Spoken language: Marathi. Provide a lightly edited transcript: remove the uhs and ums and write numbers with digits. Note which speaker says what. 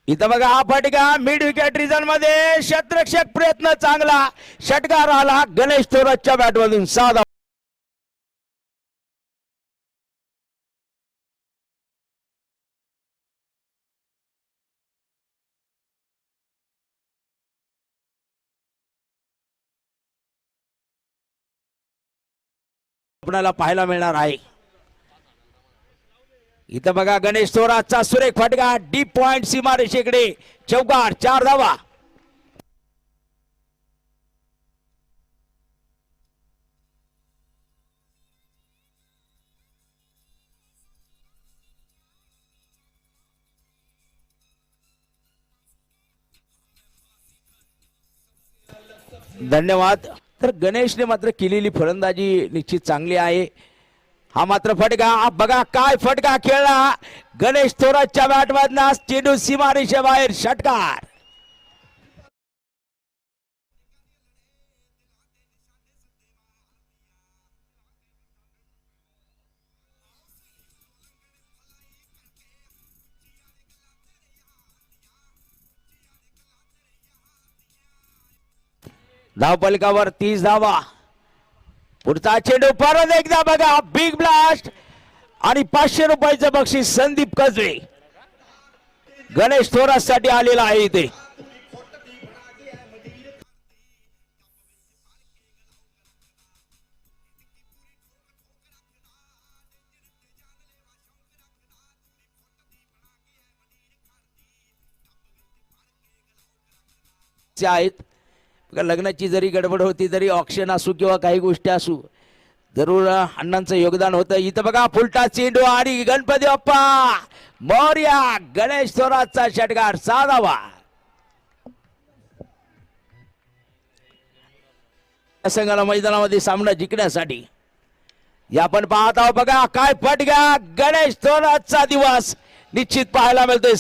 Speaker 1: इथं बघा हा फटका मिड विकेट रिझन मध्ये शतरक्षक प्रयत्न चांगला षटकार आला गणेश थोरातच्या बॅट मधून 6 धावा. आपल्याला पाहायला मिळणार आहे. इथं बघा गणेश थोरातचा सुरेख फटका डीप पॉइंट सीमारेषेकडे चौकार 4 धावा. धन्यवाद. तर गणेशने मात्र केलेली फलंदाजी निश्चित चांगली आहे. हा मात्र फटका बघा काय फटका खेळला गणेश थोरातच्या बॅट मधला चेंडू सीमारेषे बाहेर षटकार. धावफलकावर 30 धावा. पुढचा चेंडू परत एकदा बघा बिग ब्लास्ट आणि 500 रुपयाचं बक्षीस संदीप कसबे गणेश थोरात साठी आलेला आहे. इथे आहेत लग्नाची जरी गडबड होती तरी ऑक्शन असू किंवा काही गोष्टी असू जरूर अण्णांचं योगदान होतं. इथं बघा फुलटा चेंडू आणि गणपती बाप्पा मोरया गणेश थोरातचा षटकार 6 धावा. संघाला मैदानामध्ये सामना जिंकण्यासाठी आपण पाहत आहोत. बघा काय फटका गणेश थोरातचा दिवस निश्चित पाहायला मिळतोय.